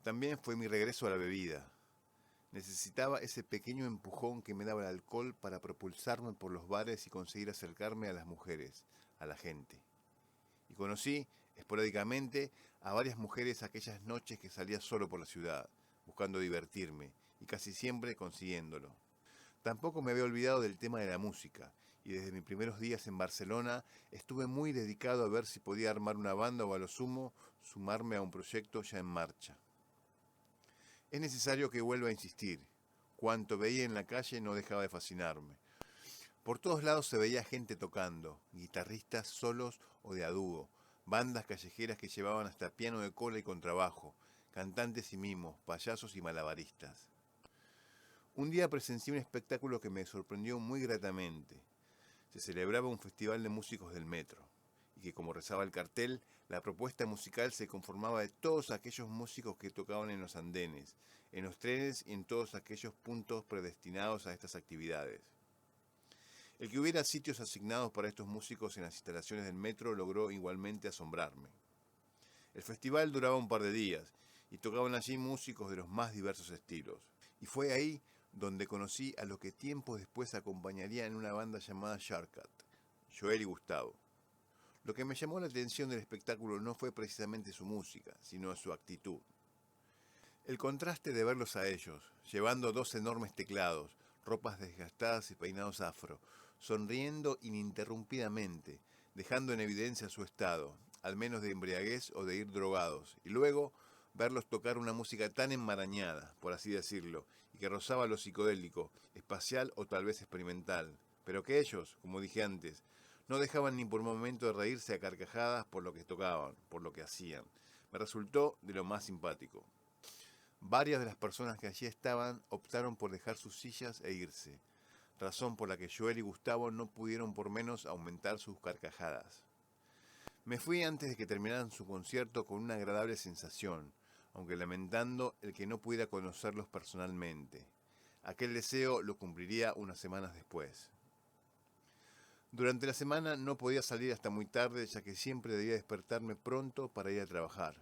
También fue mi regreso a la bebida. Necesitaba ese pequeño empujón que me daba el alcohol para propulsarme por los bares y conseguir acercarme a las mujeres, a la gente. Y conocí, esporádicamente, a varias mujeres aquellas noches que salía solo por la ciudad, buscando divertirme, y casi siempre consiguiéndolo. Tampoco me había olvidado del tema de la música, y desde mis primeros días en Barcelona estuve muy dedicado a ver si podía armar una banda o a lo sumo sumarme a un proyecto ya en marcha. Es necesario que vuelva a insistir. Cuanto veía en la calle no dejaba de fascinarme. Por todos lados se veía gente tocando, guitarristas solos o de a dúo, bandas callejeras que llevaban hasta piano de cola y contrabajo, cantantes y mimos, payasos y malabaristas. Un día presencié un espectáculo que me sorprendió muy gratamente. Se celebraba un festival de músicos del metro, y que como rezaba el cartel, la propuesta musical se conformaba de todos aquellos músicos que tocaban en los andenes, en los trenes y en todos aquellos puntos predestinados a estas actividades. El que hubiera sitios asignados para estos músicos en las instalaciones del metro logró igualmente asombrarme. El festival duraba un par de días y tocaban allí músicos de los más diversos estilos. Y fue ahí donde conocí a lo que tiempo después acompañaría en una banda llamada Sharkat, Joel y Gustavo. Lo que me llamó la atención del espectáculo no fue precisamente su música, sino su actitud. El contraste de verlos a ellos, llevando dos enormes teclados, ropas desgastadas y peinados afro, sonriendo ininterrumpidamente, dejando en evidencia su estado, al menos de embriaguez o de ir drogados, y luego verlos tocar una música tan enmarañada, por así decirlo, y que rozaba lo psicodélico, espacial o tal vez experimental, pero que ellos, como dije antes, no dejaban ni por un momento de reírse a carcajadas por lo que tocaban, por lo que hacían. Me resultó de lo más simpático. Varias de las personas que allí estaban optaron por dejar sus sillas e irse, razón por la que Joel y Gustavo no pudieron por menos aumentar sus carcajadas. Me fui antes de que terminaran su concierto con una agradable sensación, aunque lamentando el que no pudiera conocerlos personalmente. Aquel deseo lo cumpliría unas semanas después. Durante la semana no podía salir hasta muy tarde, ya que siempre debía despertarme pronto para ir a trabajar.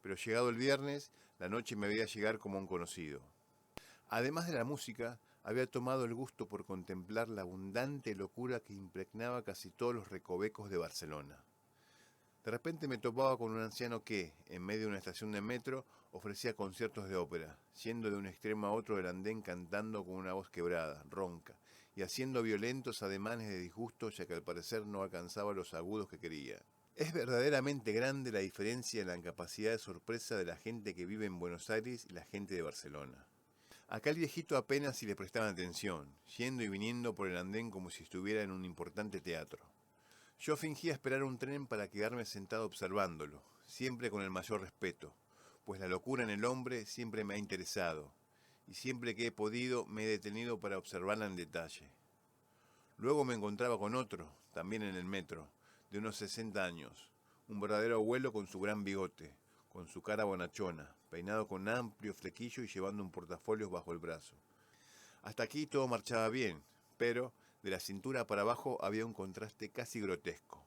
Pero llegado el viernes, la noche me veía llegar como un conocido. Además de la música, había tomado el gusto por contemplar la abundante locura que impregnaba casi todos los recovecos de Barcelona. De repente me topaba con un anciano que, en medio de una estación de metro, ofrecía conciertos de ópera, yendo de un extremo a otro del andén cantando con una voz quebrada, ronca, y haciendo violentos ademanes de disgusto ya que al parecer no alcanzaba los agudos que quería. Es verdaderamente grande la diferencia en la capacidad de sorpresa de la gente que vive en Buenos Aires y la gente de Barcelona. Acá el viejito apenas si le prestaban atención, yendo y viniendo por el andén como si estuviera en un importante teatro. Yo fingía esperar un tren para quedarme sentado observándolo, siempre con el mayor respeto, pues la locura en el hombre siempre me ha interesado, y siempre que he podido me he detenido para observarla en detalle. Luego me encontraba con otro, también en el metro, de unos 60 años, un verdadero abuelo con su gran bigote, con su cara bonachona, peinado con amplio flequillo y llevando un portafolio bajo el brazo. Hasta aquí todo marchaba bien, pero de la cintura para abajo había un contraste casi grotesco.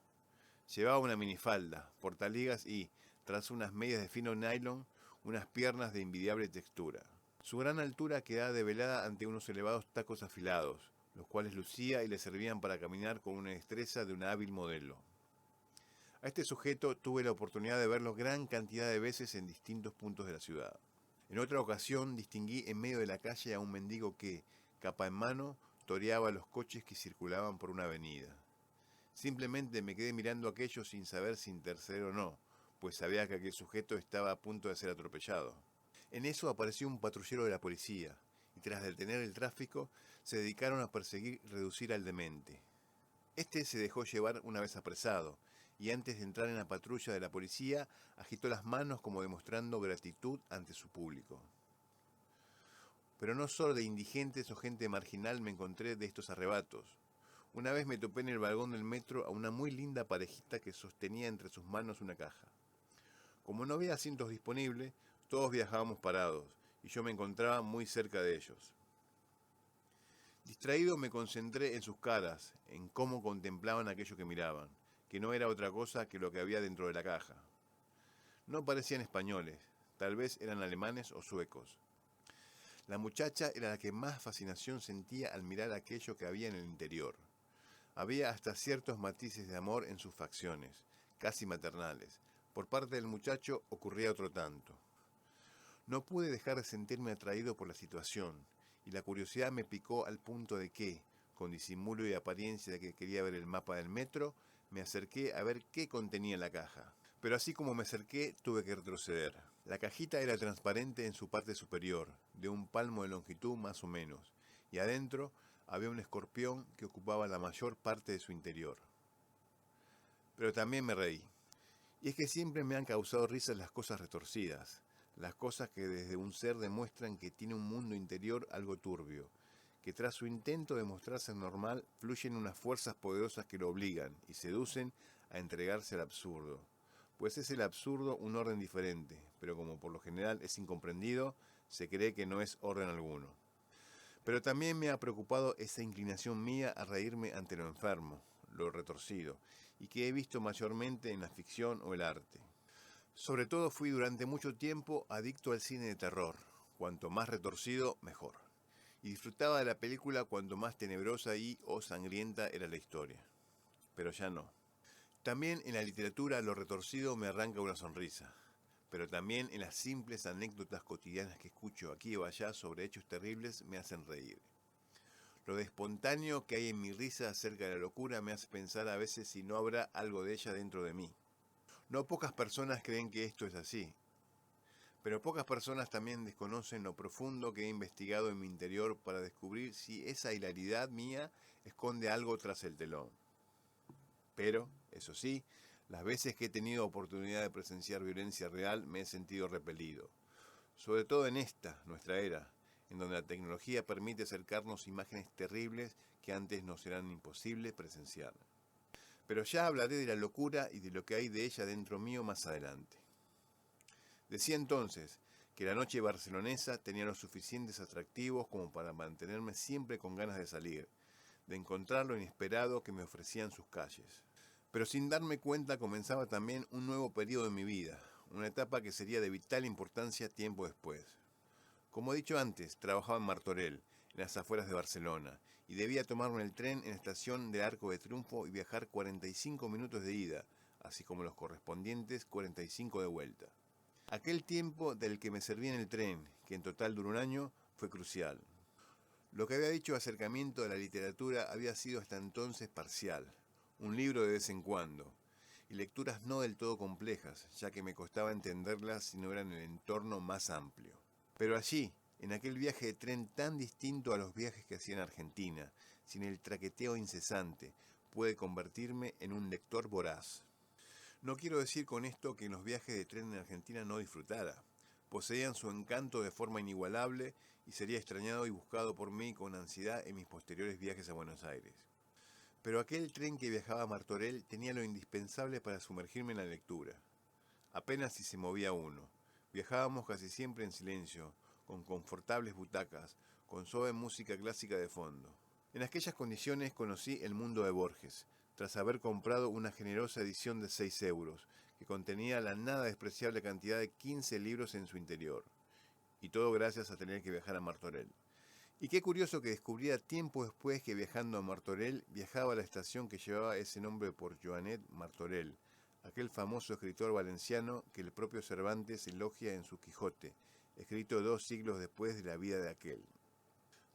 Llevaba una minifalda, portaligas y, tras unas medias de fino nylon, unas piernas de envidiable textura. Su gran altura quedaba develada ante unos elevados tacos afilados, los cuales lucía y le servían para caminar con una destreza de una hábil modelo. A este sujeto tuve la oportunidad de verlo gran cantidad de veces en distintos puntos de la ciudad. En otra ocasión distinguí en medio de la calle a un mendigo que, capa en mano, toreaba los coches que circulaban por una avenida. Simplemente me quedé mirando aquello sin saber si interceder o no, pues sabía que aquel sujeto estaba a punto de ser atropellado. En eso apareció un patrullero de la policía, y tras detener el tráfico, se dedicaron a perseguir y reducir al demente. Este se dejó llevar una vez apresado, y antes de entrar en la patrulla de la policía, agitó las manos como demostrando gratitud ante su público. Pero no solo de indigentes o gente marginal me encontré de estos arrebatos. Una vez me topé en el vagón del metro a una muy linda parejita que sostenía entre sus manos una caja. Como no había asientos disponibles, todos viajábamos parados, y yo me encontraba muy cerca de ellos. Distraído me concentré en sus caras, en cómo contemplaban aquello que miraban, que no era otra cosa que lo que había dentro de la caja. No parecían españoles, Tal vez eran alemanes o suecos. La muchacha era la que más fascinación sentía al mirar aquello que había en el interior. Había hasta ciertos matices de amor en sus facciones, casi maternales. Por parte del muchacho ocurría otro tanto. No pude dejar de sentirme atraído por la situación, y la curiosidad me picó al punto de que, con disimulo y apariencia de que quería ver el mapa del metro, me acerqué a ver qué contenía la caja. Pero así como me acerqué, tuve que retroceder. La cajita era transparente en su parte superior, de un palmo de longitud más o menos, y adentro había un escorpión que ocupaba la mayor parte de su interior. Pero también me reí. Y es que siempre me han causado risas las cosas retorcidas, las cosas que desde un ser demuestran que tiene un mundo interior algo turbio, que tras su intento de mostrarse normal fluyen unas fuerzas poderosas que lo obligan y seducen a entregarse al absurdo. Pues es el absurdo un orden diferente, pero como por lo general es incomprendido, se cree que no es orden alguno. Pero también me ha preocupado esa inclinación mía a reírme ante lo enfermo, lo retorcido, y que he visto mayormente en la ficción o el arte. Sobre todo fui durante mucho tiempo adicto al cine de terror, cuanto más retorcido, mejor. Y disfrutaba de la película cuanto más tenebrosa y o sangrienta era la historia. Pero ya no. También en la literatura lo retorcido me arranca una sonrisa, pero también en las simples anécdotas cotidianas que escucho aquí o allá sobre hechos terribles me hacen reír. Lo de espontáneo que hay en mi risa acerca de la locura me hace pensar a veces si no habrá algo de ella dentro de mí. No pocas personas creen que esto es así, pero pocas personas también desconocen lo profundo que he investigado en mi interior para descubrir si esa hilaridad mía esconde algo tras el telón. Pero, eso sí, las veces que he tenido oportunidad de presenciar violencia real me he sentido repelido. Sobre todo en esta, nuestra era, en donde la tecnología permite acercarnos imágenes terribles que antes nos eran imposibles presenciar. Pero ya hablaré de la locura y de lo que hay de ella dentro mío más adelante. Decía entonces que la noche barcelonesa tenía los suficientes atractivos como para mantenerme siempre con ganas de salir, de encontrar lo inesperado que me ofrecían sus calles. Pero sin darme cuenta comenzaba también un nuevo periodo en mi vida, una etapa que sería de vital importancia tiempo después. Como he dicho antes, trabajaba en Martorell, en las afueras de Barcelona, y debía tomarme el tren en la estación de Arco de Triunfo y viajar 45 minutos de ida, así como los correspondientes 45 de vuelta. Aquel tiempo del que me serví en el tren, que en total duró un año, fue crucial. Lo que había dicho acercamiento de la literatura había sido hasta entonces parcial, un libro de vez en cuando, y lecturas no del todo complejas, ya que me costaba entenderlas si no eran en el entorno más amplio. Pero allí, en aquel viaje de tren tan distinto a los viajes que hacía en Argentina, sin el traqueteo incesante, pude convertirme en un lector voraz. No quiero decir con esto que en los viajes de tren en Argentina no disfrutara. Poseían su encanto de forma inigualable y sería extrañado y buscado por mí con ansiedad en mis posteriores viajes a Buenos Aires. Pero aquel tren que viajaba a Martorell tenía lo indispensable para sumergirme en la lectura. Apenas si se movía uno. Viajábamos casi siempre en silencio, con confortables butacas, con suave música clásica de fondo. En aquellas condiciones conocí el mundo de Borges, tras haber comprado una generosa edición de 6 euros, que contenía la nada despreciable cantidad de 15 libros en su interior. Y todo gracias a tener que viajar a Martorell. Y qué curioso que descubriera tiempo después que viajando a Martorell viajaba a la estación que llevaba ese nombre por Joanet Martorell, aquel famoso escritor valenciano que el propio Cervantes elogia en su Quijote, escrito 2 siglos después de la vida de aquel.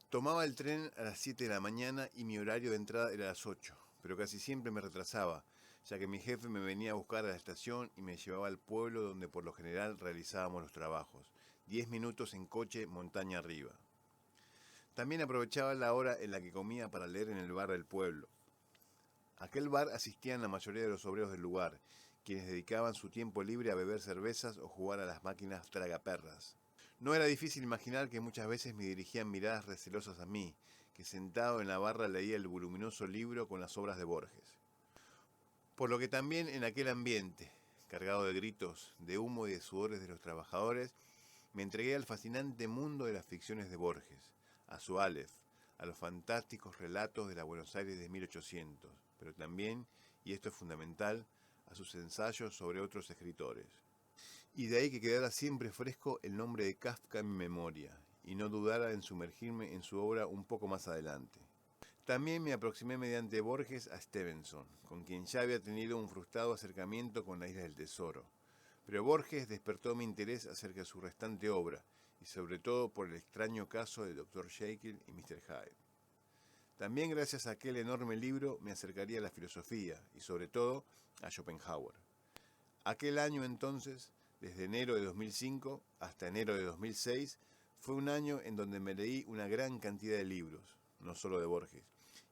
Tomaba el tren a las 7 de la mañana y mi horario de entrada era a las 8, pero casi siempre me retrasaba, ya que mi jefe me venía a buscar a la estación y me llevaba al pueblo donde por lo general realizábamos los trabajos, 10 minutos en coche montaña arriba. También aprovechaba la hora en la que comía para leer en el bar del pueblo. A aquel bar asistían la mayoría de los obreros del lugar, quienes dedicaban su tiempo libre a beber cervezas o jugar a las máquinas tragaperras. No era difícil imaginar que muchas veces me dirigían miradas recelosas a mí, que sentado en la barra leía el voluminoso libro con las obras de Borges. Por lo que también en aquel ambiente, cargado de gritos, de humo y de sudores de los trabajadores, me entregué al fascinante mundo de las ficciones de Borges, a su Aleph, a los fantásticos relatos de la Buenos Aires de 1800, pero también, y esto es fundamental, a sus ensayos sobre otros escritores. Y de ahí que quedara siempre fresco el nombre de Kafka en mi memoria, y no dudara en sumergirme en su obra un poco más adelante. También me aproximé mediante Borges a Stevenson, con quien ya había tenido un frustrado acercamiento con la Isla del Tesoro. Pero Borges despertó mi interés acerca de su restante obra, y sobre todo por el extraño caso de Dr. Jekyll y Mr. Hyde. También gracias a aquel enorme libro me acercaría a la filosofía, y sobre todo a Schopenhauer. Aquel año entonces, desde enero de 2005 hasta enero de 2006, fue un año en donde me leí una gran cantidad de libros, no solo de Borges,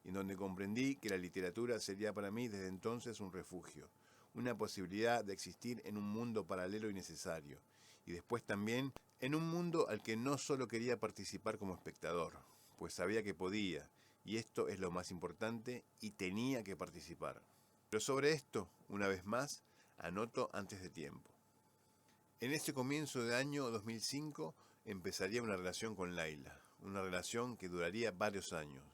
y en donde comprendí que la literatura sería para mí desde entonces un refugio, una posibilidad de existir en un mundo paralelo y necesario, y después también en un mundo al que no solo quería participar como espectador, pues sabía que podía, y esto es lo más importante, y tenía que participar. Pero sobre esto, una vez más, anoto antes de tiempo. En este comienzo de año 2005 empezaría una relación con Laila, una relación que duraría varios años.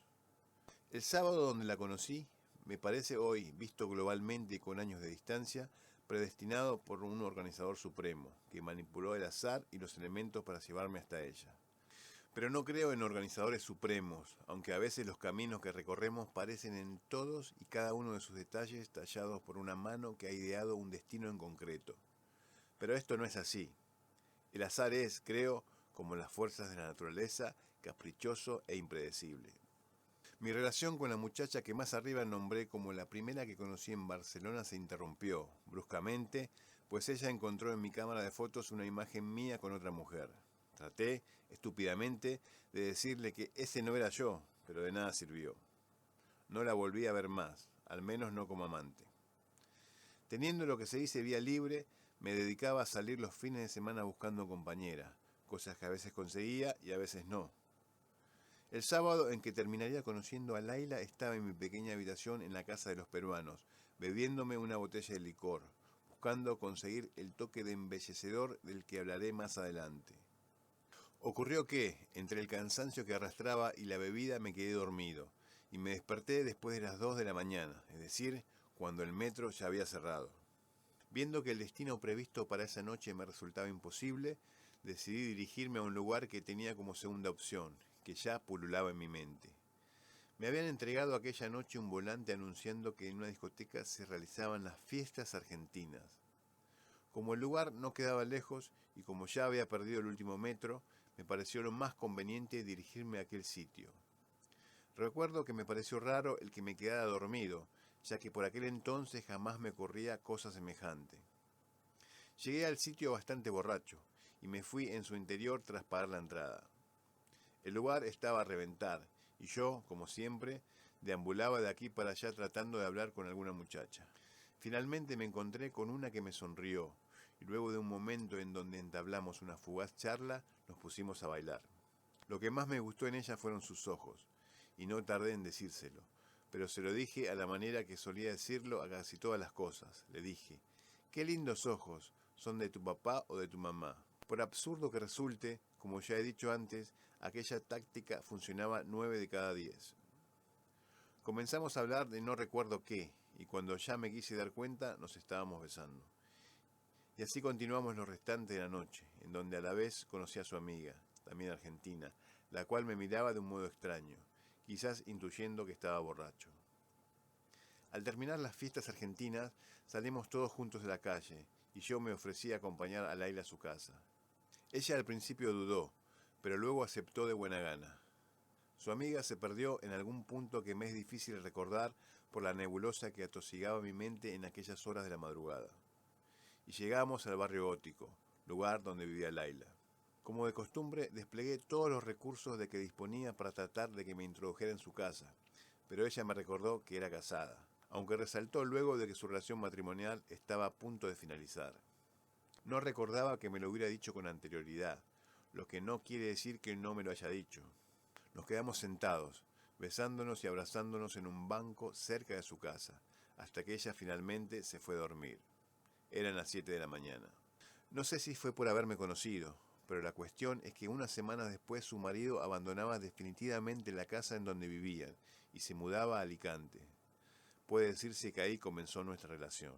El sábado donde la conocí, me parece hoy, visto globalmente y con años de distancia, predestinado por un organizador supremo, que manipuló el azar y los elementos para llevarme hasta ella. Pero no creo en organizadores supremos, aunque a veces los caminos que recorremos parecen en todos y cada uno de sus detalles tallados por una mano que ha ideado un destino en concreto. Pero esto no es así. El azar es, creo, como las fuerzas de la naturaleza, caprichoso e impredecible. Mi relación con la muchacha que más arriba nombré como la primera que conocí en Barcelona se interrumpió, bruscamente, pues ella encontró en mi cámara de fotos una imagen mía con otra mujer. Traté, estúpidamente, de decirle que ese no era yo, pero de nada sirvió. No la volví a ver más, al menos no como amante. Teniendo lo que se dice vía libre, me dedicaba a salir los fines de semana buscando compañera, cosas que a veces conseguía y a veces no. El sábado en que terminaría conociendo a Laila estaba en mi pequeña habitación en la casa de los peruanos, bebiéndome una botella de licor, buscando conseguir el toque de embellecedor del que hablaré más adelante. Ocurrió que, entre el cansancio que arrastraba y la bebida, me quedé dormido, y me desperté después de las 2 de la mañana, es decir, cuando el metro ya había cerrado. Viendo que el destino previsto para esa noche me resultaba imposible, decidí dirigirme a un lugar que tenía como segunda opción, que ya pululaba en mi mente. Me habían entregado aquella noche un volante anunciando que en una discoteca se realizaban las fiestas argentinas. Como el lugar no quedaba lejos y como ya había perdido el último metro, me pareció lo más conveniente dirigirme a aquel sitio. Recuerdo que me pareció raro el que me quedara dormido, ya que por aquel entonces jamás me ocurría cosa semejante. Llegué al sitio bastante borracho y me fui en su interior tras pagar la entrada. El lugar estaba a reventar y yo, como siempre, deambulaba de aquí para allá tratando de hablar con alguna muchacha. Finalmente me encontré con una que me sonrió y luego de un momento en donde entablamos una fugaz charla, nos pusimos a bailar. Lo que más me gustó en ella fueron sus ojos, y no tardé en decírselo, pero se lo dije a la manera que solía decirlo a casi todas las cosas. Le dije, «Qué lindos ojos, ¿son de tu papá o de tu mamá?» Por absurdo que resulte, como ya he dicho antes, aquella táctica funcionaba 9 de cada 10. Comenzamos a hablar de no recuerdo qué, y cuando ya me quise dar cuenta, nos estábamos besando. Y así continuamos lo restante de la noche, en donde a la vez conocí a su amiga, también argentina, la cual me miraba de un modo extraño, quizás intuyendo que estaba borracho. Al terminar las fiestas argentinas, salimos todos juntos de la calle, y yo me ofrecí a acompañar a Laila a su casa. Ella al principio dudó, pero luego aceptó de buena gana. Su amiga se perdió en algún punto que me es difícil recordar por la nebulosa que atosigaba mi mente en aquellas horas de la madrugada. Y llegamos al barrio gótico, lugar donde vivía Laila. Como de costumbre, desplegué todos los recursos de que disponía para tratar de que me introdujera en su casa, pero ella me recordó que era casada, aunque resaltó luego de que su relación matrimonial estaba a punto de finalizar. No recordaba que me lo hubiera dicho con anterioridad, lo que no quiere decir que no me lo haya dicho. Nos quedamos sentados, besándonos y abrazándonos en un banco cerca de su casa, hasta que ella finalmente se fue a dormir. Eran las 7 de la mañana. No sé si fue por haberme conocido, pero la cuestión es que unas semanas después su marido abandonaba definitivamente la casa en donde vivían y se mudaba a Alicante. Puede decirse que ahí comenzó nuestra relación.